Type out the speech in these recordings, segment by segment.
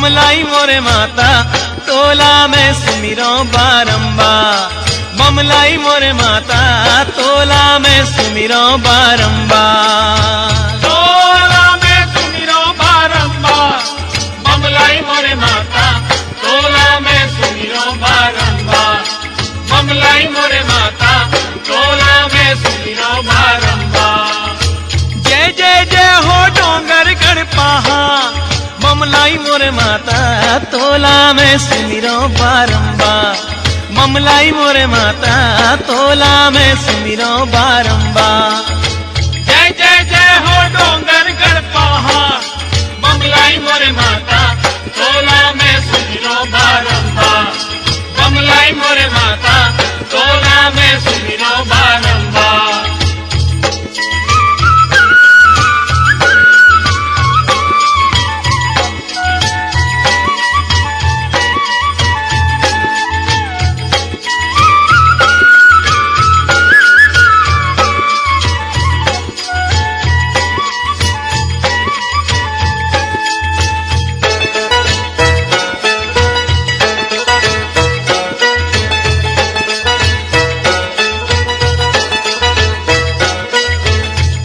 बमलाई मोरे माता तोला में सुमिरो बारंबार। बमलाई मोरे माता तोला में सुमिरो बारंबार। तोला में सुमिरो बारंबार। बमलाई मोरे माता तोला में सुमिरो बारंबार। बमलाई मोरे माता तोला में सुमिरो बारंबार। जय जय जय हो डोंगर गढ़ पहाड़। बमलाई मोरे माता तोला में सुमिरो बारंबार। बमलाई मोरे माता तोला में सुमिरो बारंबार। जय जय जय हो डोंगर गढ़ पहाड़। बमलाई मोरे माता तोला में सुमिरो बारंबार। बमलाई मोरे माता तोला में सुमिरो बारंबार।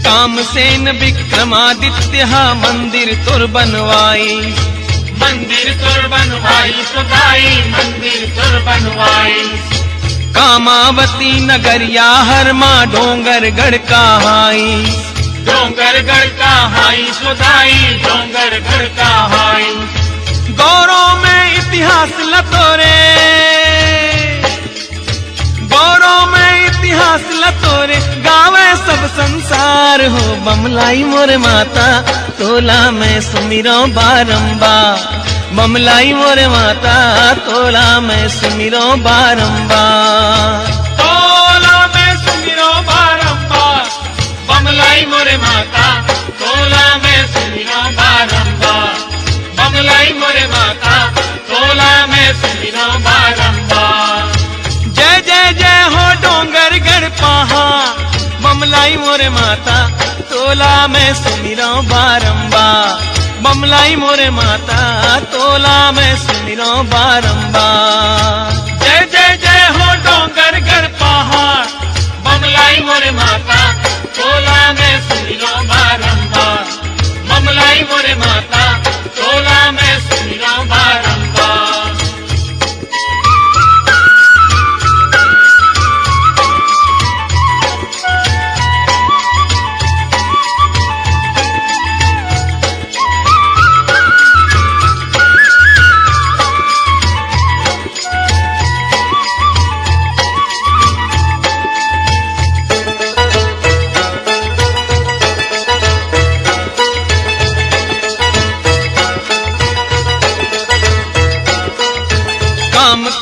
कामसेन विक्रमादित्य मंदिर तुर बनवाई। मंदिर तुर बनवाई सुधाई। मंदिर तुर बनवाई। कामावती नगरिया हर माँ डोंगर गढ़ कहाई। डोंगर गढ़ कहाई सुधाई। डोंगर गढ़ कहाई। गौरव में इतिहास लतोरे। गौरव में इतिहास लतोरे गावे सब संसार हो। बमलाई मोरे माता तोला में सुमिरो बारंबार। बमलाई मोरे माता तोला में सुमिरो बारंबार। तोला में सुमिरो बारंबार। बमलाई मोरे माता तोला में सुमिरो बारंबार। बमलाई मोरे माता तोला में सुमिरो बारंबार। जय जय जय हो डोंगर गढ़ पहाड़। बमलाई मोरे माता तोला में सुमिरो बारंबार। बमलाई मोरे माता तोला में सुमिरो बारंबार। जय जय जय हो डोंगर गढ़ पहाड़। बमलाई मोरे माता तोला में सुमिरो बारंबार। बमलाई मोरे माता तोला में सुमिरो बारंबार।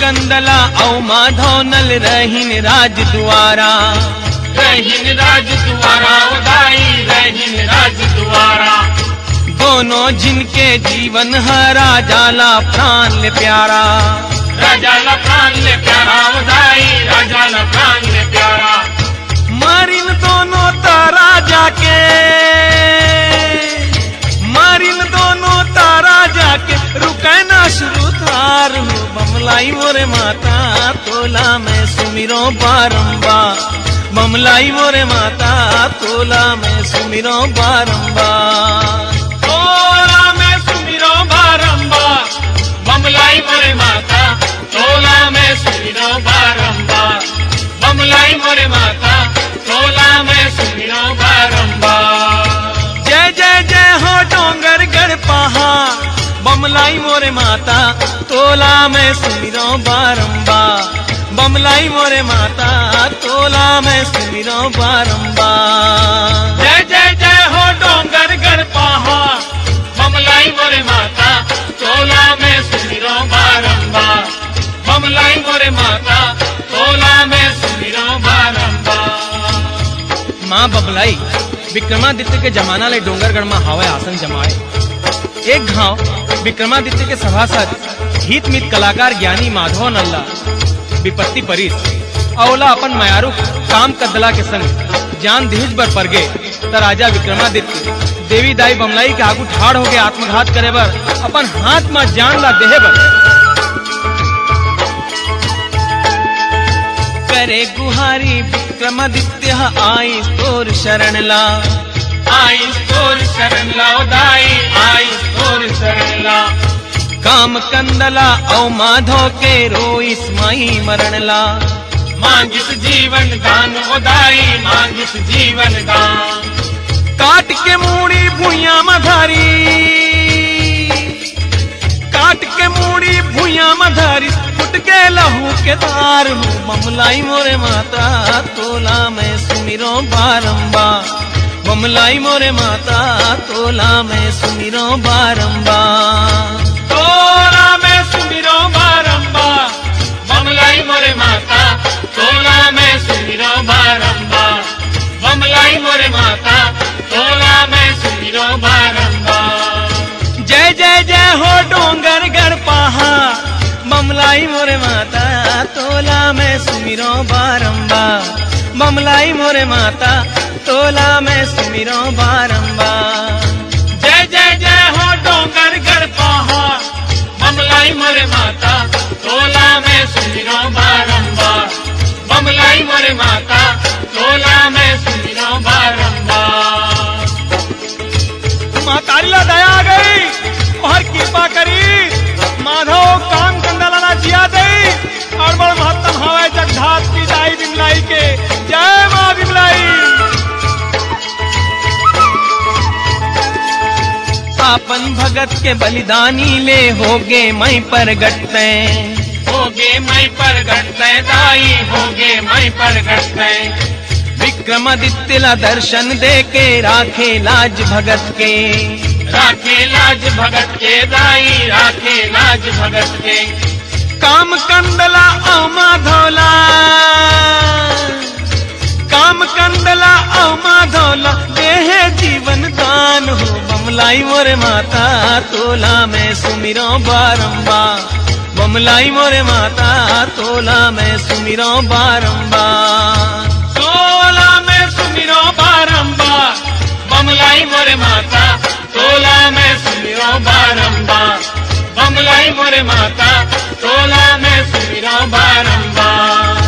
कंदला औ माधव नल रहीन राज द्वारा। रहीन राज द्वारा उदाई। रहीन राज द्वारा। दोनों जिनके जीवन हरा जाला प्राण ले प्यारा। राजा ला प्राण ले प्यारा उदाई। राजा ला प्राण ले प्यारा। मारिन दोनों तारा जाके। मारिन दोनों तारा जाके रुके ना शुरू थार हो। बमलाई मोरे माता तोला में सुमिरो बारंबार। बमलाई मोरे माता तोला में सुमिरो बारंबार। तोला में सुमिरो बारंबार। बमलाई मोरे माता तोला में सुमिरो बारंबार। बमलाई मोरे माता तोला में सुमिरो बारंबार। जय जय जय हो डोंगर गढ़ पहाड़। बमलाई मोरे माता तोला में सुमिरो बारंबार। बमलाई मोरे माता तोला में सुमिरो बारंबार। जय जय जय हो डोंगर गढ़ पहाड़। बमलाई मोरे माता तोला में सुमिरो बारंबार। बमलाई मोरे माता तोला में सुमिरो बारंबार। माँ बमलाई विक्रमादित्य के जमाना ले डोंगरगढ़ में हवे आसन जमाए। एक घाव विक्रमादित्य के सभासद हित मित कलाकार ज्ञानी माधव नल्ला विपत्ति परिस अवला अपन मयारू काम कदला के संग जान दिहुज बर पर गे त राजा विक्रमादित्य देवी दाई बमलाई के आगू ठाड़ होके आत्मघात करे बर अपन हाथ में जान ला देहे बर करे गुहारी विक्रमादित्य आई तोर शरण ला आई तोर शरण ला दाई आई तोर शरण ला काम कंदला औ माधो के रोइस माई मरण ला मांगिस जीवन दान उदाई मांगिस जीवन दान काट के मूड़ी भुइया मधारी काट के मूड़ी भुइया मधारी फुट के लहू के तार हूँ बमलाई मोरे माता तोला में सुमिरो बारंबार बमलाई मोरे माता तोला में सुमिरो बारंबार तोला में सुमिरो बारंबार बमलाई मोरे माता तोला में सुमिरो बारंबार बमलाई मोरे माता तोला में सुमिरो बारंबार जय जय जय हो डोंगर गढ़ पहाड़ बमलाई मोरे माता तोला में सुमिरो बारंबार बमलाई मोरे माता तोला में सुमिरो बारंबार जय जय जय हो डोंगर गढ़ पहाड़ बमलाई मोरे माता तोला में सुमिरो बारंबार बमलाई मोरे माता तोला में सुमिरो बारंबार महतारी ला दया आ गई और कृपा करी माधव काम कंदला ना जिया दई और बड़ महत्तम हवे जगधात की दाई बिमलाई के जय मां बिमलाई आपन भगत के बलिदानी ले होगे मई प्रगटते होगे मई प्रगटते दाई होगे मई प्रगटते विक्रमादित्य ला दर्शन दे के राखे लाज भगत के राखे लाज भगत के दाई राखे लाज भगत के काम कंदला औ माधोला काम कंदला औ माधोला देहे जीवन दान हो बमलाई मोरे माता तोला में सुमिरो बारंबार बमलाई मोरे माता तोला में सुमिरो बारंबार तोला में सुमिरो बारंबार बमलाई मोरे माता तोला में सुमिरो बारंबार बमलाई मोरे माता तोला में सुमिरो बारंबार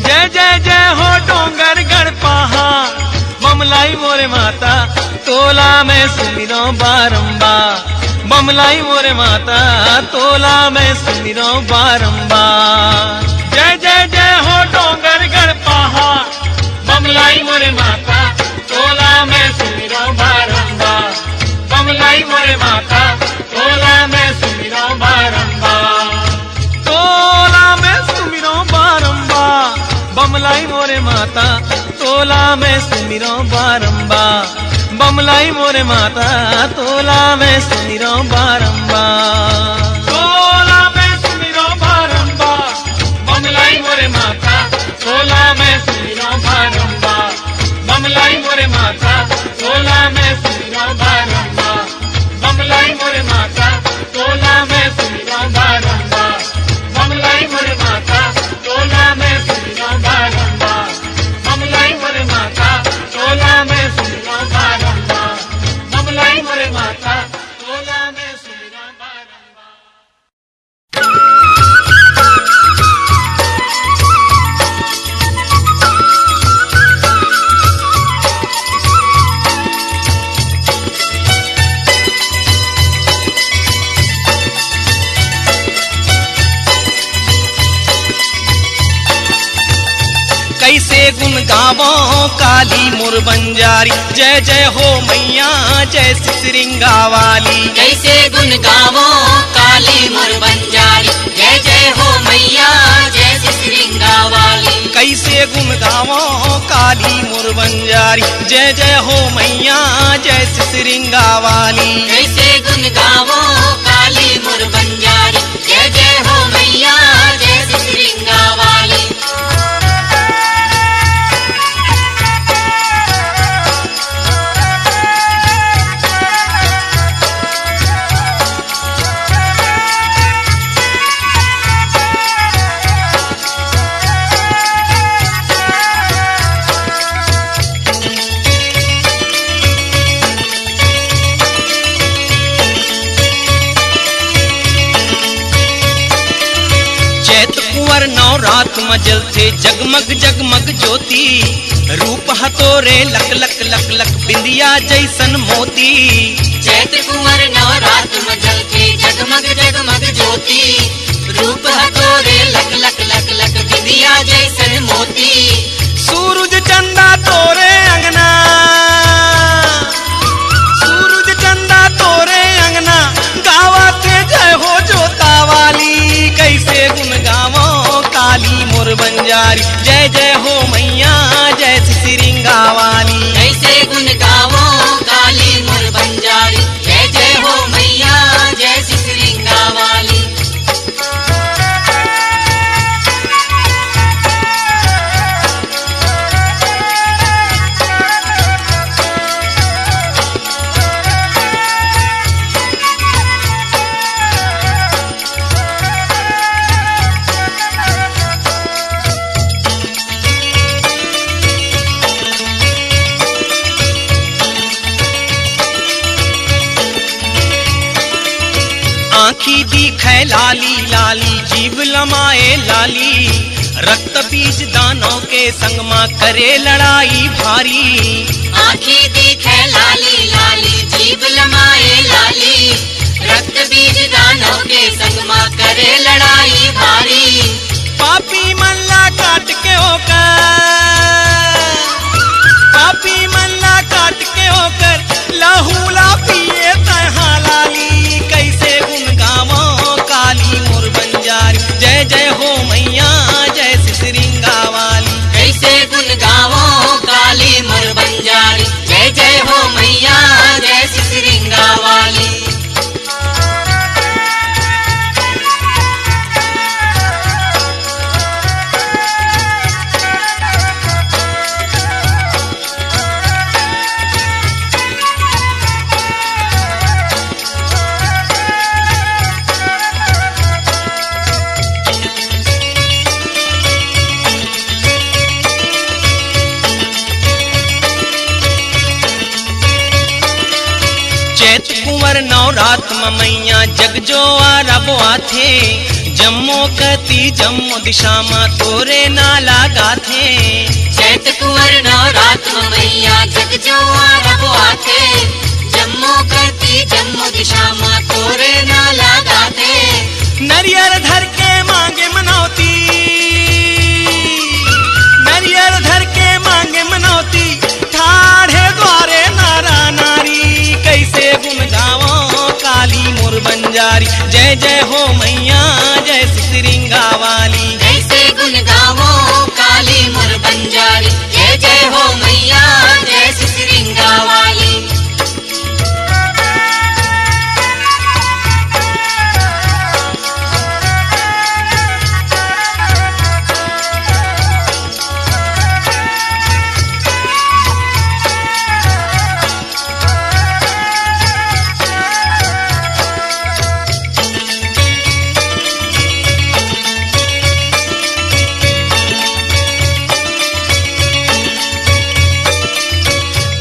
जय जय जय हो डोंगर गढ़ पहाड़ बमलाई मोरे माता तोला में सुमिरो बारंबार बमलाई मोरे माता तोला में सुमिरो बारंबार जय जय जय हो डोंगर गढ़ पहाड़ बमलाई मोरे माता तोला में सुमिरो बारंबार बमलाई मोरे माता तोला में सुमिरो बारंबार तोला में सुमिरो बारंबार बमलाई मोरे माता तोला में सुमिरो बारंबार बमलाई मोरे माता तोला में सुमिरो बारंबार तोला में सुमिरो बारंबार बमलाई मोरे माता तोला में सुमिरो बारंबार बमलाई मोरे माता तोला में सुमिरो बारंबार बमलाई मोरे माता तोला में सुमिरो बारंबार बमलाई मोरे माता तोला में सुमिरो बारंबार बमलाई मोरे माता तोला में सुमिरो बारंबार बमलाई मोरे माता तोला में सुमिरो बारंबार कैसे गुण गावो काली मोर बंजारी जय जय हो मैया जय श्रृंगा वाली कैसे गुण गावो काली मोर बंजारी जय जय हो मैया जय श्रृंगा वाली कैसे गुण गावो काली मोर बंजारी जय जय हो मैया जय श्रृंगा वाली कैसे गुण गावो काली मोर बंजारी जय जय हो मैया जय श्रृंगा वाली रात मजल थे जगमग जगमग ज्योति, रूप हतोरे लक लक लक लक बिंदिया जैसन मोती। चैत कुंवर नवरात मजल थे जगमग जगमग ज्योति, रूप हतोरे लक लक लक लक बिंदिया जैसन मोती। सूरज चंदा तोरे अंगना, सूरज चंदा तोरे अंगना, गावा थे जय हो जोता वाली। कैसे गुन गावो काली मोर बंजारी, जय जय हो मैया जय सिरिंगा वाली। कैसे गुन गावो काली मोर बंजारी, जय जय हो मैया जय सिरिंगा वाली। आँखी दिखे लाली लाली, जीव लमाए लाली, रक्त बीज दानों के संग माँ करे लड़ाई भारी। आँखी दिखे लाली लाली, जीव लमाए लाली, रक्त बीज दानों के संग माँ करे लड़ाई भारी। पापी मल्ला काट के होकर, पापी मल्ला काट के होकर, लहूला पिए तहा लाली। कैसे गुन गावो काली मोर बंजारी, जय जय हो मैया जय सिरिंगा वाली। कैसे गुन गावो काली मोर बंजारी, जय जय हो मैया जय सिरिंगा वाली। चैत कुंवर नवरात मैया जग जो आरबो आथे, जम्मो कती जम्मो दिशा मा तोरे नाला गाथे। चैत कुंवर नवरात मैया जग जो आरबो आथे, जम्मो करती जम्मो दिशा माँ तोरे नाला गाथे। नरियर धर के मांगे मनौती, नरियर धर के मांगे मनौती, ठाढ़े द्वारे नारा नारी। कैसे गुन गावो काली मोर बंजारी, जय जय हो मैया जय सिरिंगा वाली। कैसे गुन गावो काली मोर बंजारी, जय जय हो मैया जय सिरिंगा वाली।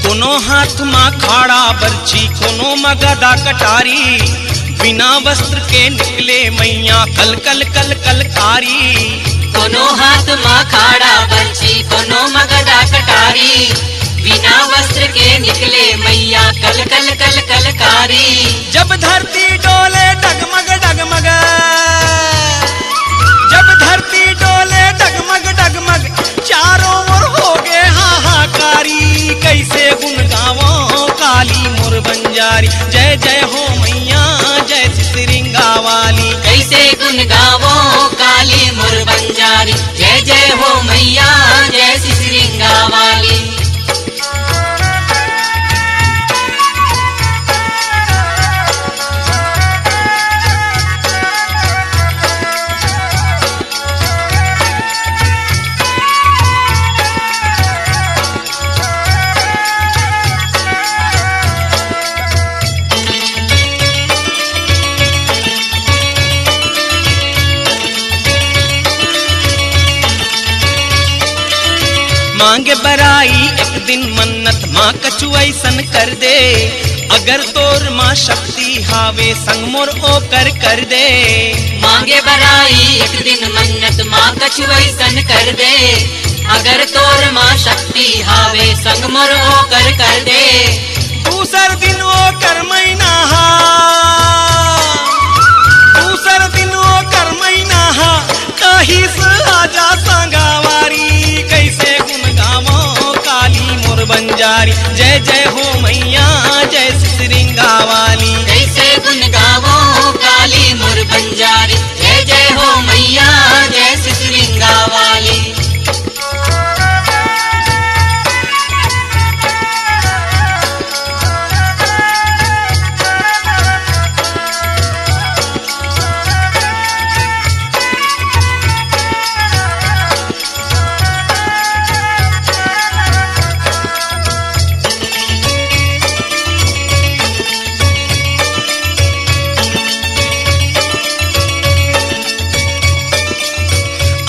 कोनो हाथ मा खाड़ा बर्छी, कोनो मगदा कटारी, बिना वस्त्र के निकले मैया कल कल कल कलकारी। कोनो हाथ माँ खाड़ा बर्छी, कोनो मगदा कटारी, बिना वस्त्र के निकले मैया कल कल कल कलकारी। जब धरती डोले डगमग डगमग, जब धरती डोले डगमग डगमग, चारों ओर हो गए हाहाकारी। कैसे गुन गावो काली मोर बंजारी, जय जय हो मैया जय सिरिंगा वाली। कैसे गुन गावो काली मोर बंजारी, जय जय हो मैया जय सिरिंगा वाली। मांगे बराई एक दिन मन्नत माँ कछु ऐसन कर दे, अगर तोर माँ शक्ति हावे संग मोर ओ कर दे। मांगे बराई एक दिन मन्नत माँ कछु ऐसन कर दे, अगर तोर माँ शक्ति हावे संग मोर ओ कर दे। दूसर दिन ओ कर महीना हा, दूसर दिन ओ कर महीना हा, कहीं से आजा संगावारी, कैसे गुन गावो काली मोर बंजारी। जय जय हो मैया जय सिसरिंगा वाली, कैसे गुन गावो काली मोर बंजारी। जय जय हो मैया जय सिसरिंगा वाली।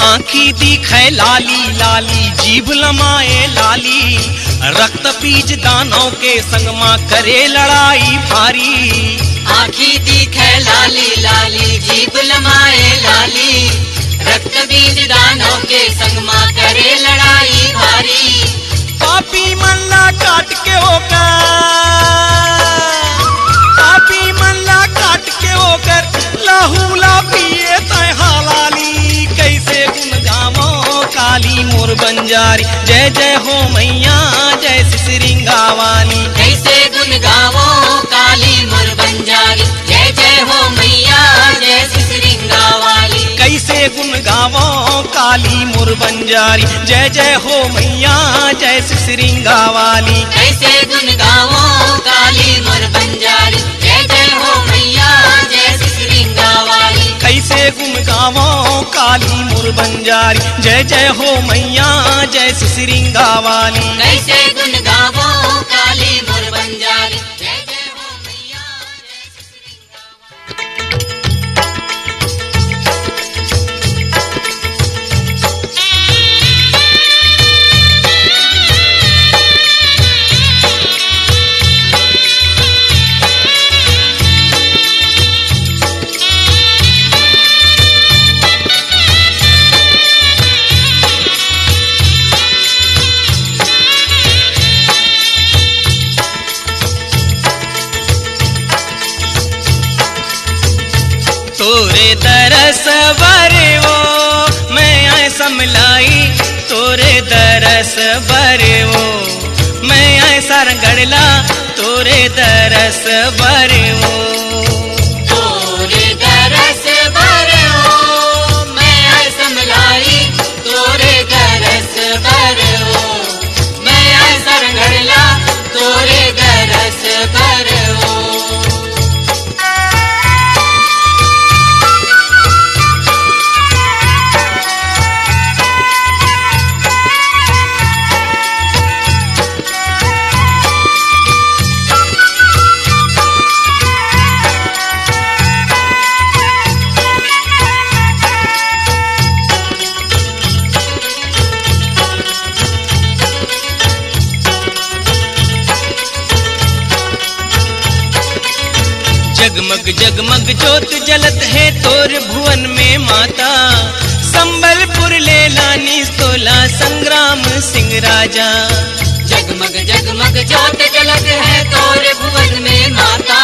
आँखी दिखे लाली लाली, जीभ लमाए लाली, रक्त बीज दानों के संग माँ करे लड़ाई भारी। आँखी दिखे लाली लाली, जीभ लमाए लाली, रक्त बीज दानों के संग माँ करे लड़ाई भारी। पापी मल्ला काट के होकर, पापी मल्ला काट के होकर, लहूला पिए तय हालाली, कैसे गुन गावो काली मोर बंजारी। जय जय हो मैया जय सिसरिंगा वाली, कैसे गुन गावो काली मोर बंजारी। जय जय हो मैया जय सिसरिंगा वाली। कैसे गुन गावो काली मोर बंजारी। जय जय हो मैया जय सिसरिंगा वाली, कैसे गुन गावो काली मोर बंजारी। जय जय हो मैया जय सिसरिंगा वाली। कैसे गुन गावो काली मोर बंजारी। जय जय हो मैया जय सिसरिंगा वाली, कैसे गुन गावो काली मोर बंजारी। जय जय हो मैया जय सिसरिंगा वाली। तोरे दरस बरे वो मैं आए समलाई, तोरे दरस बरे वो मैं आए सारंगड़ला, तोरे दरस बरे वो। तोरे दरस भरे हो मैं आय समलाई, तोरे दरस भरे हो मैं आय सरगड़ला, तोरे दरस भरे हो। जगमग जगमग ज्योत जलत है तोर भुवन में माता, संबलपुर ले लानी तोला संग्राम सिंह राजा। जगमग जगमग ज्योत जलत है तोर भुवन में माता,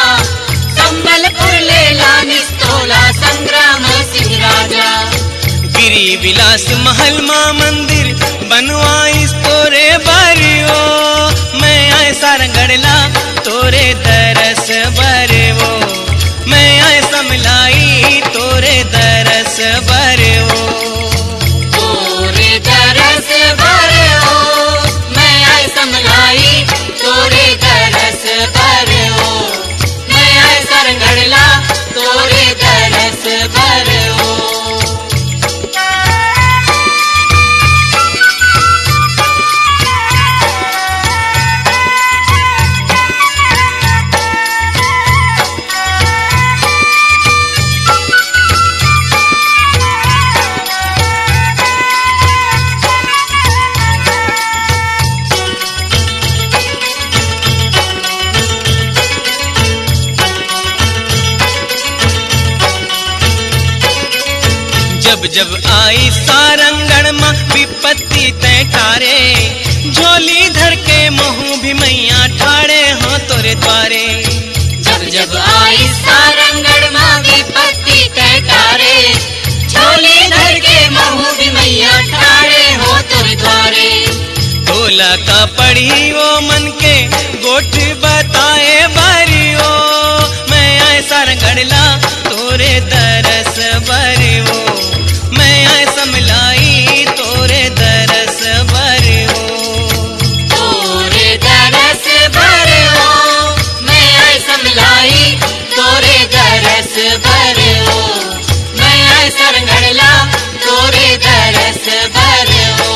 संबलपुर ले लानी तोला संग्राम सिंह राजा। गिरी विलास महल माँ मंदिर बनवाइस तोरे बरियो, मैं आए सारंगड़ला तोरे दरस बरवो, मैं आए समलाई तोरे दरस बरवो। तोरे दरस भरे हो मैं आय समलाई, तोरे दरस भरे हो मैं आय सरगड़ला, तोरे दरस भरे हो। जब आई सारंगण माँ विपत्ति तय टारे, झोली धर के महू भी मैया ठाड़े हो तोरे द्वारे। जब जब आई सारंगण माँ विपत्ति तय टारे, झोली धर के महू भी मैया ठाड़े हो तोरे द्वारे। तोला का पढ़ी वो मन के गोठ बताए बारियो, मैं आए सारंगढ़ला तोरे दरस बरियो, मैं आए समलाई तोरे दरस बरियो। तोरे दरस भरियो, मैं आए समलाई तोरे दरस भरियो, मैं आए सारंगढ़ला तोरे दरस भरियो।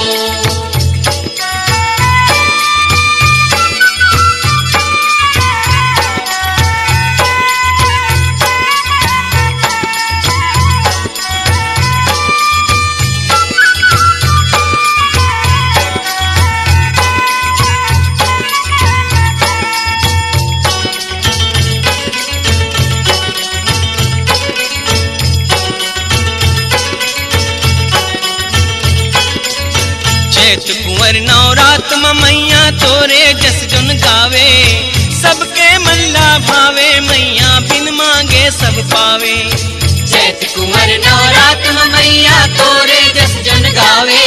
चैत कुंवर नवरात में मैया तोरे जस जुन गावे, सबके मल्ला भावे मैया बिन मांगे सब पावे। चैत कुंवर नवरात में मैया तोरे जस जन गावे,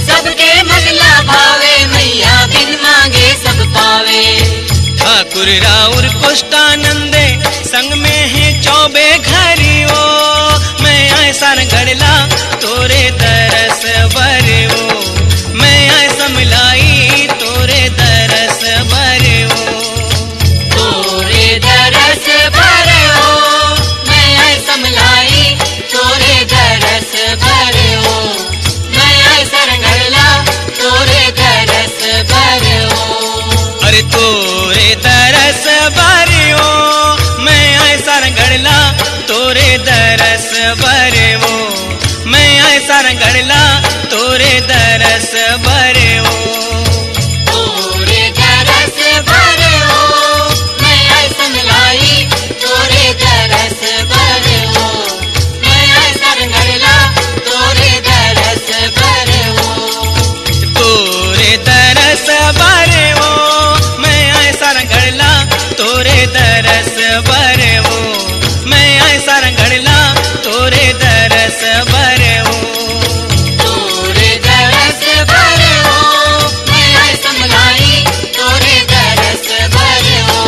सबके मगला भावे मैया बिन मांगे सब पावे। ठाकुर राउर कुष्टानंदे संग में है चौबे घरियो, मैं आए सारंगढ़ला तोरे दरस बरियो, मैं आए समलाई तोरे दरस बरियो। तोरे दरस भरियो, मैं आए समलाई तोरे दरस भरियो, मैं आए सारंगढ़ला तोरे दरस भरियो। अरे तोरे दरस बरियो, मैं आए सारंगढ़ला तोरे दरस बरियो, मैं आए सारंगढ़ला तोरे दरस बरियो। तोरे दरस भरियो, मैं आए समलाई तोरे दरस भरियो, मैं आए सारंगढ़ला तोरे दरस भरियो। तोरे दरस बरियो, मैं आए सारंगढ़ला तोरे दरस बरियो, मैं आए सारंगढ़ला तोरे दरस बरियो। तोरे दरस भरियो, मैं आए समलाई तोरे दरस भरियो,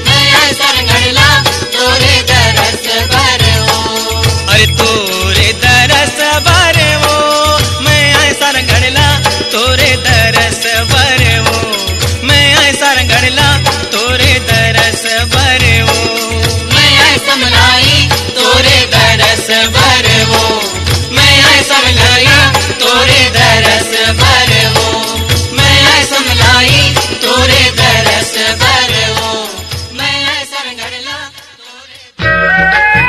मैं आए सारंगढ़ला तोरे दरस भरियो। अरे तोरे दरस बरियो, मैं आए सारंगढ़ला तोरे दरस बरियो, मैं आए सारंगढ़ला तोरे दरस बरियो, मैं आए समलाई तोरे दरस बरियो, मैं आए समलाई तोरे दरस बरियो, मैं आए समलाई तोरे दरस बरियो, मैं आए सारंगढ़ला तोरे।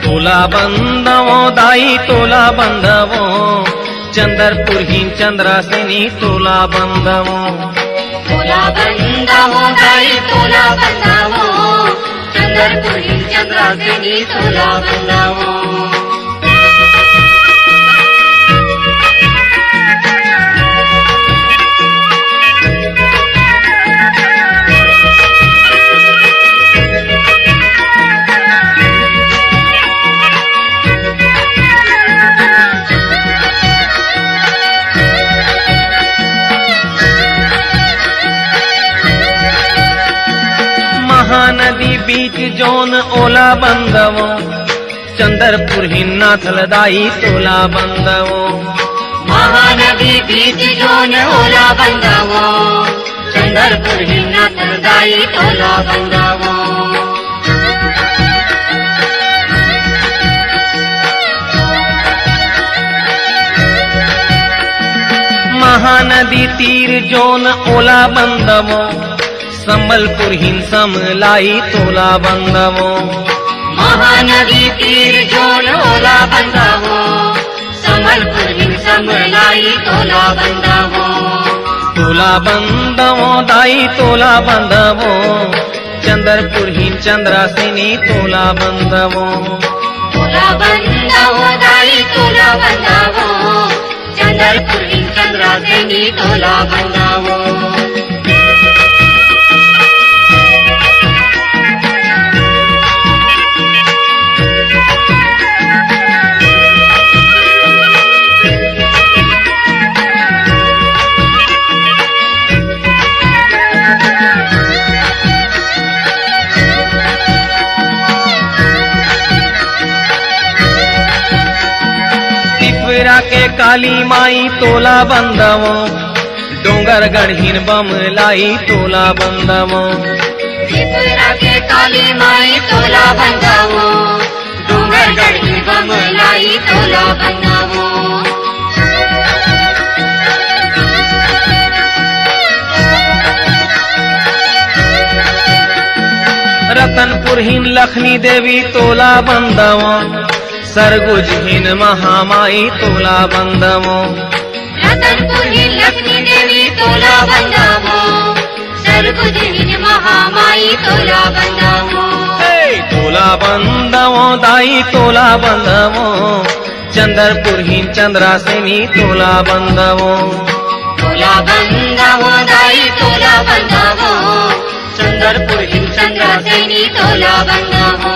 तोला बंदवो दाई तोला बंदवो, चंदरपुर ही चंद्रासिनी तोला बंदवो। तोला बंदावो दाई तोला बंदावो, चंद्रपुर ही चंद्रासिनी तोला बंदावो। महानदी बीच जोन ओला बंदवो, चंदरपुर ही नाथलदाई तोला बंदवो। महानदी बीच जोन ओला बंदावो, चंद्रपुर ही नाथलदाई तोला बंदावो। महानदी तीर जोन ओला बंदवो, संबलपुर हिन समलाई तोला बंदवो। महानदी तीर जोन ओला बंदावो, जमलपुर हिन समलाई तोला बंदावो तोला बंदवो दाई तोला बंदवो चंद्रपुर हिन चंद्रासिनी तोला बंदवो तोला बंदावो दाई तोला बंदावो चंद्रपुर हिन चंद्रासिनी तोला बंदावो त्रिपुरा के काली माई तोला बंदवो डोंगरगढ़ हिन बमलाई तोला बंदवो त्रिपुरा के काली माई तोला बंदावो डोंगरगढ़ हिन बमलाई तोला बंदावो रतनपुर हिन लखनी देवी तोला बंदवो सरगुज हिन महामाई तोला बंदवो रतनपुर हिन लक्ष्मी देवी तोला बंदावो सरगुज हिन महामाई तोला बंदावो तोला बंदवो दाई तोला बंदवो चंद्रपुर हिन चंद्रासिनी तोला बंदवो तोला बंदावो दाई तोला बंदावो चंद्रपुर हिन चंद्रासिनी तोला बंदावो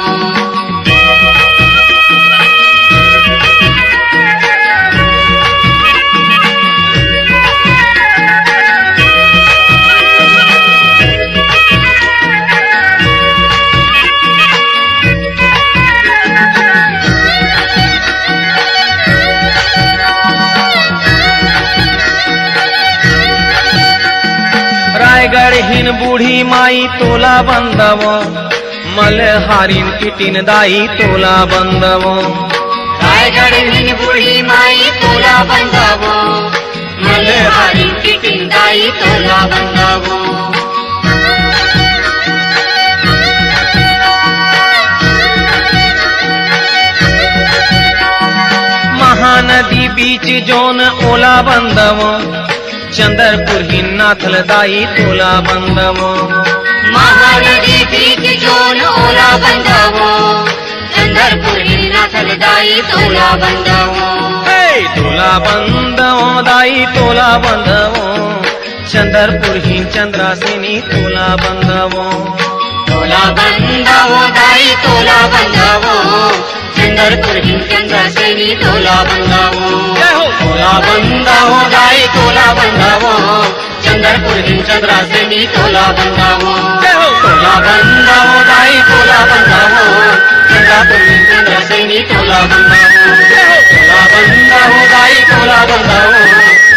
रायगढ़ हिन बूढ़ी माई तोला बंदवो मलहारिन किटिन दाई तोला बंदवो रायगढ़ हिन बूढ़ी माई तोला बंदावो मलहारी किटिन दाई तोला बंदावो महानदी बीच जोन ओला बंदवो चंद्रपुर हिन नाथल दाई तोला बंदवो महानदी बीच जोन ओला बंदावो चंद्रपुर हिन नाथल दाई तोला बंदावो तोला बंदवो दाई तोला बंदवो चंद्रपुर हिन चंद्रासिनी तोला बंदवो तोला बंदावो दाई तोला बंदावो चंद्रपुर हिन चंद्रासिनी तोला बंदावो तोला बंदावो दाई तोला बंदावो चंद्रपुर हिन चंद्रासिनी तोला बंदावो तोला बंदावो दाई तोला बंदावो चंद्रपुर हिन चंद्रासिनी तोला बंदावो तोला बंदावो दाई तोला बंदावो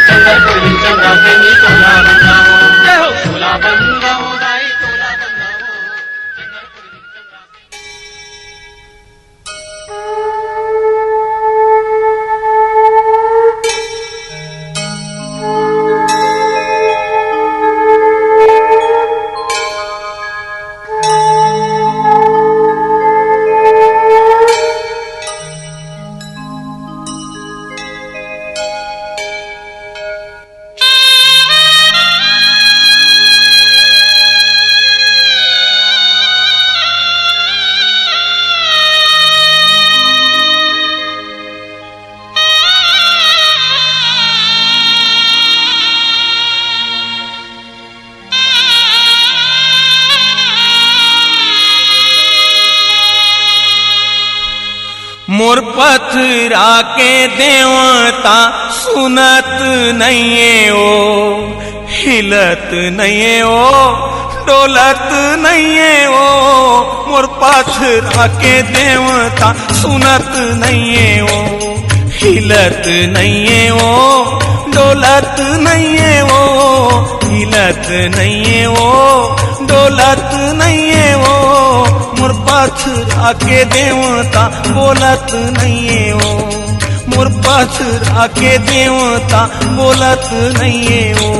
चंद्रपुर हिन चंद्रासिनी तोला बंदावो तोला बंदावो दाई तोला बंदावो चंद्रपुर हिन चंद्रासिनी मोर पथरा के देवता सुनत नहीं ओ हिलत नहीं ओ डोलत नहीं ओ मोर पथरा के देवता सुनत नहीं ओ हिलत नहीं ओ डोलत नहीं ओ हिलत नहीं ओ डोलत नहीं ओ मोर पथरा के देवता बोलत नहीं ओ मोर पथरा के देवता बोलत नहीं ओ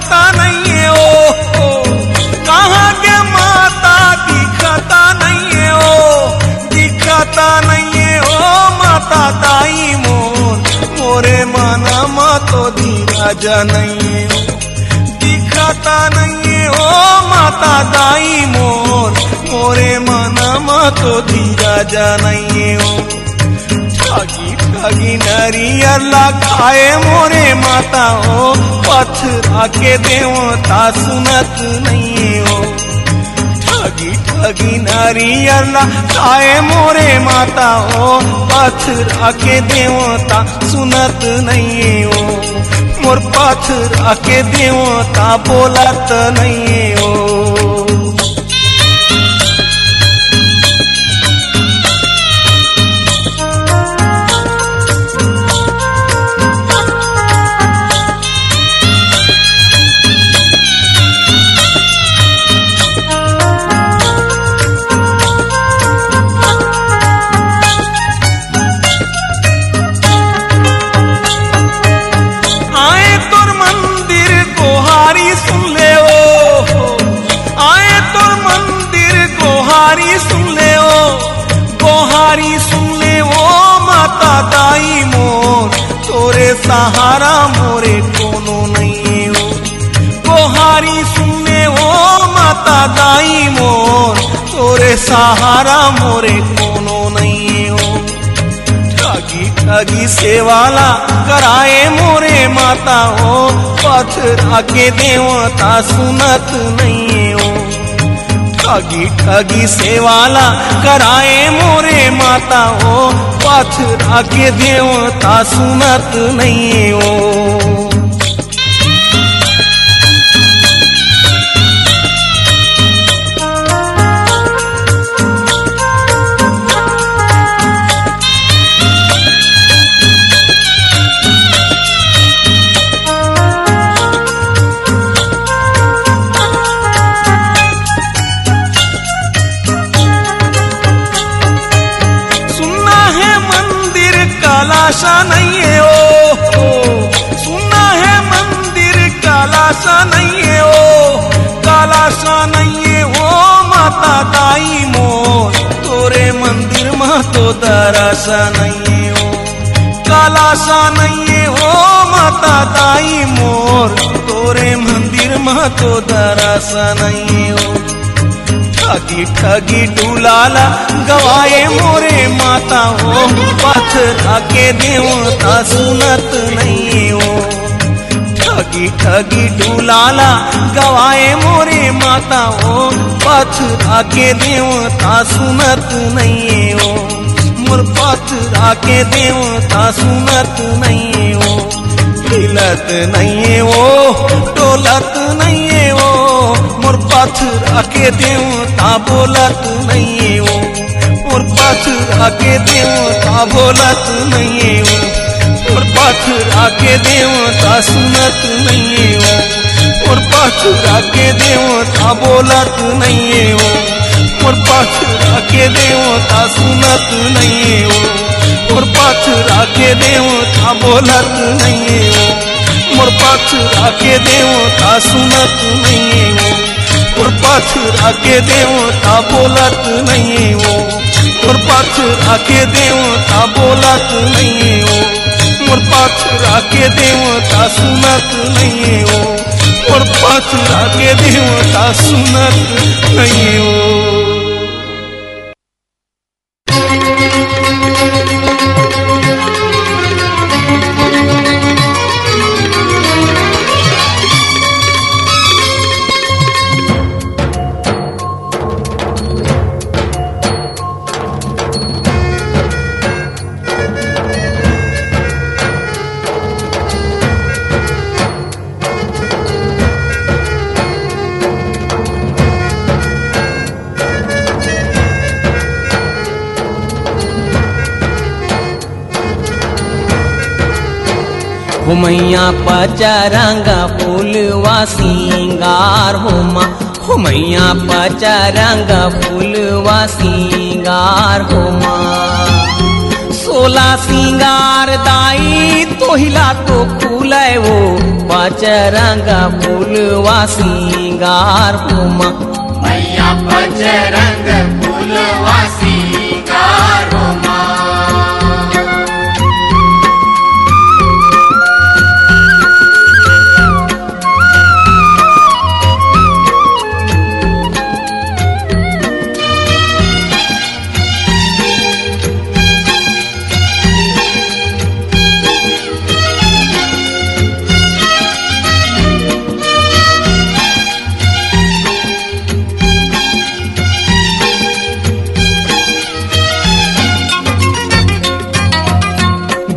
दिखता नहीं है ओ कहाँ के माता दिखता नहीं है ओ दिखता नहीं है ओ माता दाई मोरे मनमा तो धीरज नहीं है दिखता नहीं है ओ माता दाई मोरे मनमा तो धीरज नहीं है ओ ठगी ठगी नरियर लगाए मोरे माता हो पथरा के देवता सुनत नहीं हो ठगी ठगी नरियर लगाए मोरे माता हो पथरा के देवता सुनत नहीं हो मोर पथरा के देवता बोलत नहीं हो सहारा मोरे कोनो नहीं हो गोहारी सुनने हो माता दाई मोर तोरे सहारा मोरे कोनो नहीं हो ठगी ठगी से वाला कराए मोरे माता हो पथरा के देवता सुनत नहीं हो ठगी ठगी से वाला कराए मोरे माता हो पथरा के देवता सुनत नहीं हो कालाशा नहीं है ओ सुना है मंदिर कालाशा नहीं है ओ कालाशा नहीं है ओ माता दाई मोर तोरे मंदिर में तो दरसा नहीं है ओ कालाशा नहीं है ओ माता दाई मोर तोरे मंदिर में तो दरसा नहीं है ओ ठगी ठगी डुलाला गवाए मोरे माता हो पथरा के देवता सुनत नहीं हो ठगी ठगी डुलाला गवाए मोरे माता हो पथरा के देवता सुनत नहीं हो मोर पथरा के देवता सुनत नहीं हो हिलत नहीं हो डोलत नहीं हो मोर पथरा के देवता बोलत नहीं हो मोर पथरा के देवता बोलत नहीं हो मोर पथरा के देवता सुनत नहीं हो मोर पथरा के देवता बोलत नहीं हो मोर पथरा के देवता सुनत नहीं हो मोर पथरा के देवता बोलत नहीं हो मोर पथरा के देवता सुनत नहीं हो मोर पथरा के देवता बोलत नहीं हो मोर पथरा के देवता बोलत नहीं हो मोर पथरा के देवता सुनत नहीं हो मोर पथरा के देवता सुनत नहीं हो हो मैया पचरंगा फूलवा सिंगार हो माँ हो मैया पचरंगा फूलवा सिंगार हो माँ सोला सिंगार दाई तोहिला तो फूलै वो पाँच रंगा फूलवा सिंगार हो माँ मैया पंचरंग फूलवा सिंगार हो माँ।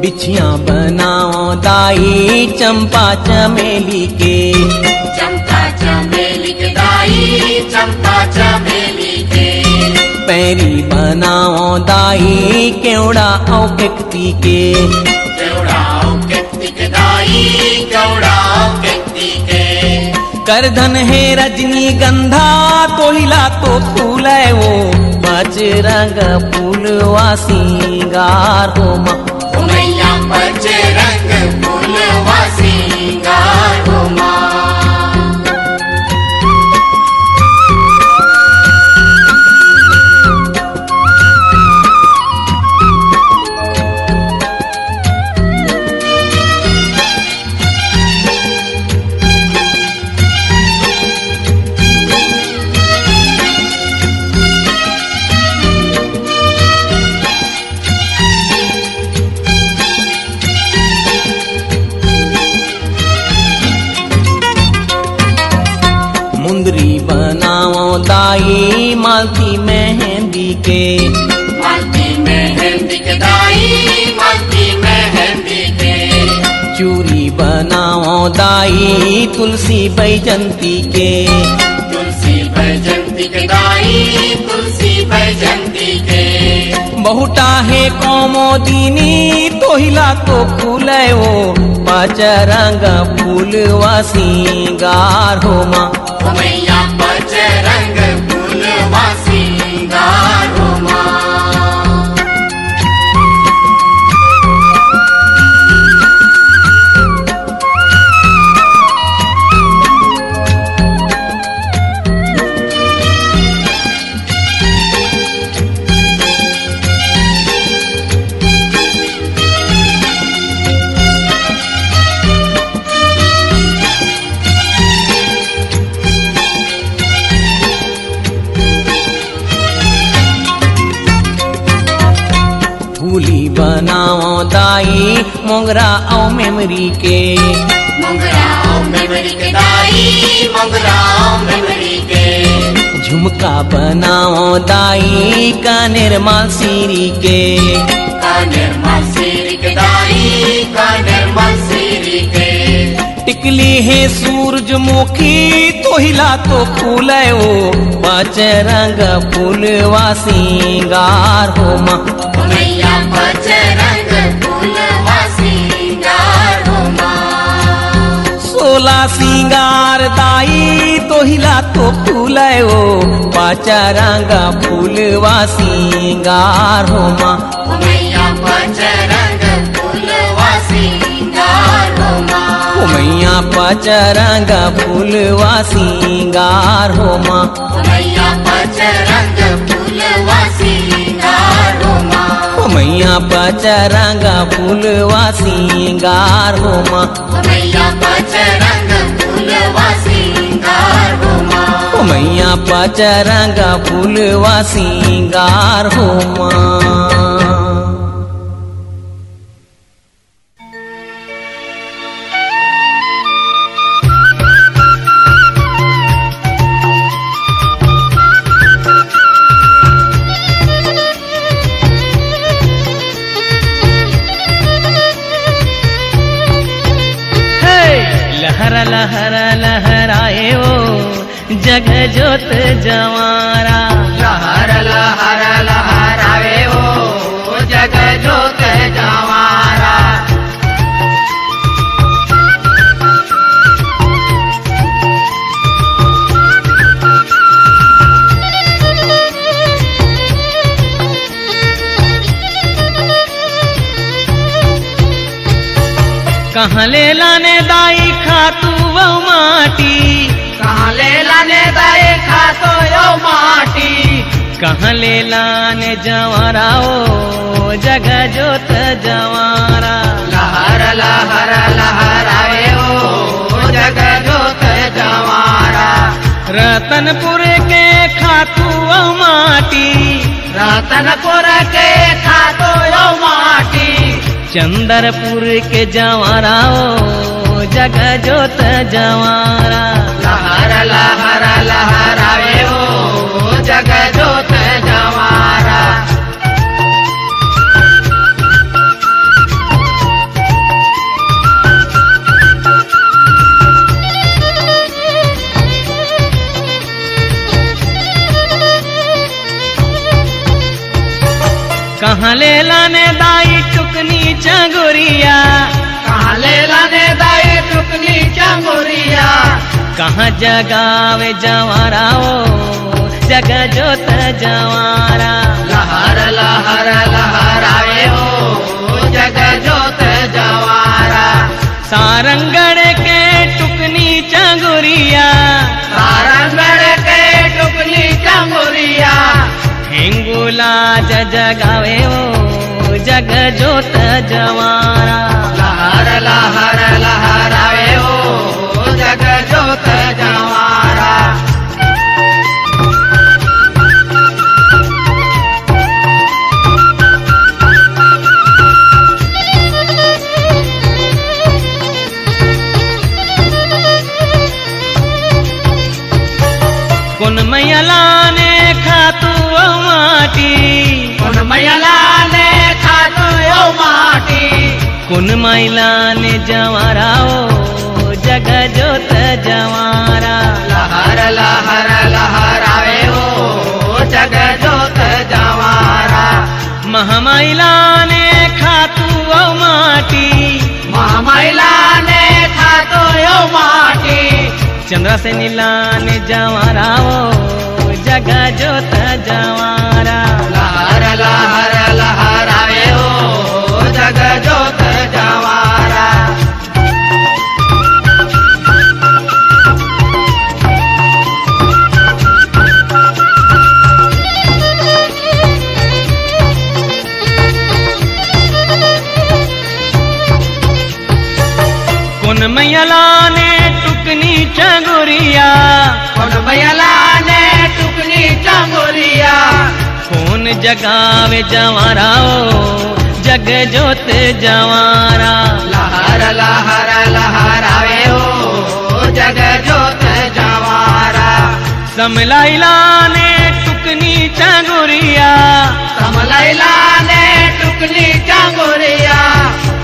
बिछिया बनाओ दाई चंपा चमेली के चंपा चमेली के दाई चंपा चमेली के पैरी बनाओ दाई केवड़ा औ व्यक्ति के केवड़ाओ व्यक्ति के दाई केवड़ाओ व्यक्ति के करधन है रजनी गंधा तोहिला तो फूल है वो पाँच रंग फूलवा सिंगार हो माँ मैया पंचरंग फूलवा सिंगार हो माँ। मुंदरी बनाओ दाई मालती मेहंदी के मालती मेहंदी के दाई मालती मेहंदी के चूरी बनाओ दाई तुलसी बैजंती के तुलसी बैजंती के दाई तुलसी बैजंती के बहुटा है कौमोदिनी तोहिला तो फूल है वो पाँच रंग फूलवा सिंगार हो माँ मैया पंचरंग फूलवा सिंगार हो माँ। फूली बनाओ दाई मोगरा औ मेमरी के मोगराओ मेमरी के दाई मोगराओ मेमरी के झुमका बनाओ दाई कानेर मालसीरी के कानेर मालसीरी के दाई कानेर मालसीरी के टिकली है सूरजमुखी तोहिला तो फूल है वो पाँच रंग फूलवा सिंगार हो माँ मैया पंचरंग फूलवा सिंगार हो माँ। सोला सिंगार दाई तोहिला तो फूल है वो पाँच रंग फूलवा सिंगार हो माँ मैया पंचरंग फूलवा सिंगार हो माँ। मैया पाँच रंग फूलवा सिंगार हो माँ मैया पंचरंग फूलवा सिंगार हो माँ। मैया पाँच रंग फूलवा सिंगार हो माँ मैया पंचरंग फूलवा सिंगार हो माँ। मैया पाँच रंग फूलवा सिंगार हो माँ। लहरा लहरा लहराए वो जग जोत जवारा लहर लहर लहरावे ओ जग जोत जवारा। कहाँ ले लाने दाई खातू वो माटी, कहाँ ले लाने दाए खातो यो माटी, कहाँ ले लाने जवारा ओ जगह जोत जवारा। लहर लहर लहरावे ओ जग जोत जवारा। रतनपुर के खातू वो माटी, रतनपुर के खातो यो माटी, चंदरपुर के जवारा ओ जगह जोत जवारा। लहर लहर लहरावे ओ जग जोत जवारा। कहाँ ले लाने दाई टुकनी चंगुरिया, कहाँ ले लाने दाए टुकनी चंगुरिया, कहाँ जगावे जवारा ओ जगह जोत जवारा। लहर लहर लहरावे ओ जग जोत जवारा। सारंगढ़ के टुकनी चंगुरिया, सारंगढ़ के टुकनी चंगुरिया, हिंगुला जगावे ओ जगह जोत जवारा। लहर लहर लहरावे ओ जग जोत जवारा। कुन मैला ने खातू ओ माटी, उन मैला ने खातो यो माटी, कुन मैला ने जवारा ओ जगह जोत जवारा। लहर लहर लहरावे ओ जग जोत जवारा। महामैला ने खातू ओ माटी, महामैला ने खातो यो माटी, चंद्र से नीला ने जवारा ओ जगह जोत जवारा। लहर लहर लहरावे ओ जग जोत जवारा। कुन मैला ने टुकनी चंगुरिया, उन मैला ने टुकनी चंगुरिया, कौन जगावे जवारा ओ जग जोत जवारा। लहर लहर लहरावे ओ जग जोत जवारा। समलैला ने टुकनी चंगुरिया, समलैला ने टुकनी चंगुरिया,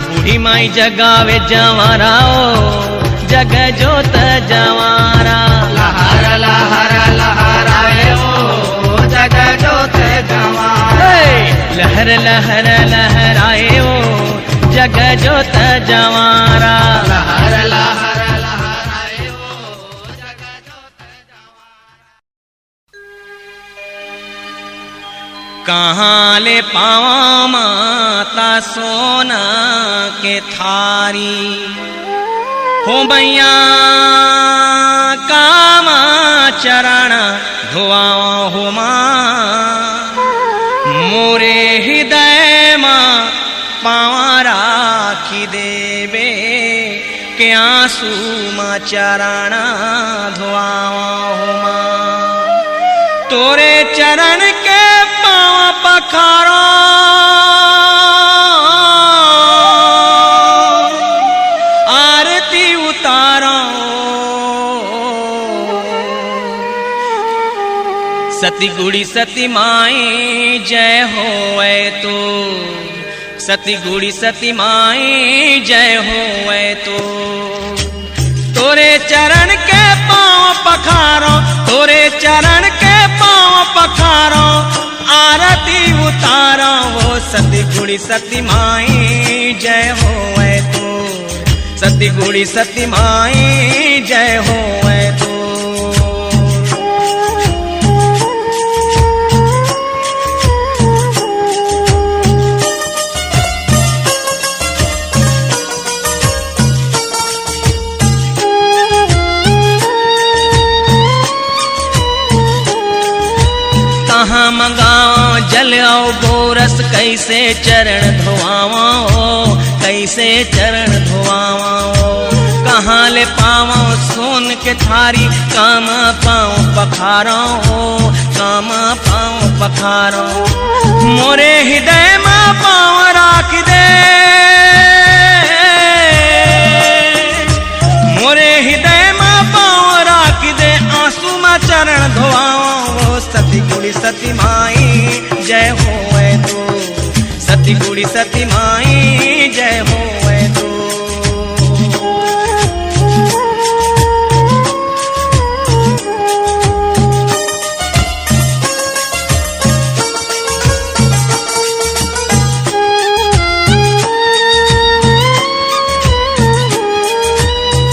बूढ़ी माई जगावे जवारा ओ जग जोत जवारा। लहर लहर लहरावे ओ जग जोत जवारा। लहर लहर लहराए ओ जग जोत जवारा। लहर लहर लहराए ओ जग जोत जवारा। कहाँ ले पावा माता सोना के थारी, हो मैया कामा चरण धुआ हो माँ। मोरे हृदय माँ पावा राखी देवे के आंसू माँ चरण धुआ हो माँ। तोरे चरण के पावा पखारो आरती उतारो। सती गुड़ी सती माई जय होवे तो, सती गुड़ी सती माई जय होवे तो। तोरे चरण के पाँव पखारो, तोरे चरण के पाँव पखारो आरती उतारो। वो सती गुड़ी सती माई जय होवे तो, सती गुड़ी सती माई जय होवे तो। जल और गोरस कैसे चरण धोआवा हो, कैसे चरण धोआवा हो। कहाँ ले पावा सोन के थारी, काम पाँव पखारो हो, काम पाँव पखारो। मोरे हृदय में पाँव राख दे, मोरे हृदय में पाँव राख दे, आंसू में चरण धोआओ। सती कुड़ी सती माई जय होए तू, सती कुड़ी सती माई जय होए तू।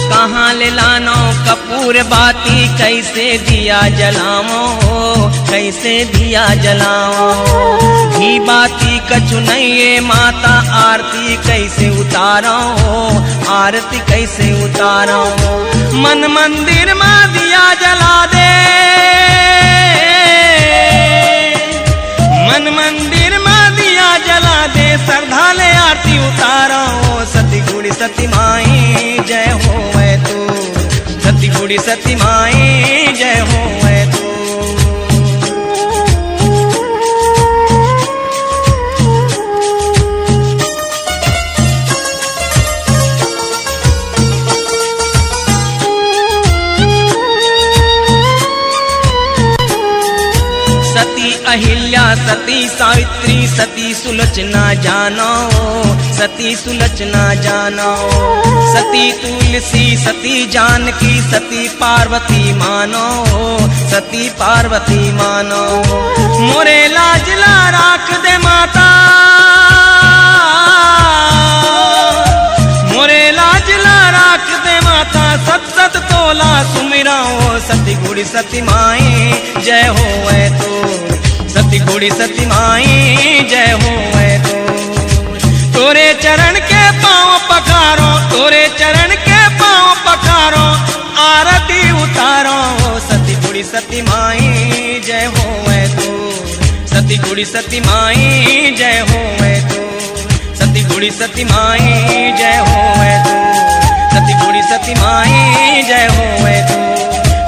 कहाँ ले लानो कपूर बाती, कैसे दिया जलाओ, कैसे दिया जलाओ। घी बाती कछु नहीं माता, आरती कैसे उतारो, आरती कैसे उतारो। मन मंदिर में दिया जला दे, मन मंदिर में दिया जला दे, श्रद्धा ले आरती उतारो। सती गुड़ी सती माई जय होए तू, सती गुड़ी सती माई जय होए तू। सती अहिल्या सती सावित्री, सती सुलोचना जानो, सती सुलोचना जानो। सती तुलसी सती जानकी, सती पार्वती मानो, सती पार्वती मानो। मोरे लाजला राख दे माता, मोरे लाजला राख दे माता। सत सत तोला सुमिराओ, सती गुड़ी सती माई जय होए तू, सती गुड़ी सती माई जय होए तू। तोरे चरण के पाँव पखारो, तोरे चरण के पाँव पखारो, आरती उतारो। सती गुड़ी सती माई जय होए तू, सती गुड़ी सती माई जय होए तू, सती गुड़ी सती माई जय होए तू, सती गुड़ी सती माई जय होए तू,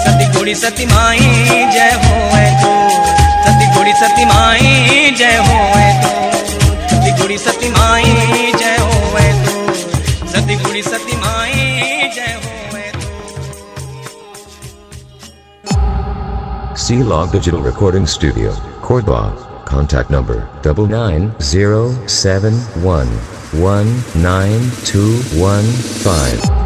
सती गुड़ी सती माई जय होए तू, सती गुड़ी सती माई जय होए तू, सती गुड़ी सती माई जय होए तू, सती गुड़ी सती माई जय होए तू। C-Log Digital Recording Studio, Cordoba. Contact number 9907119215.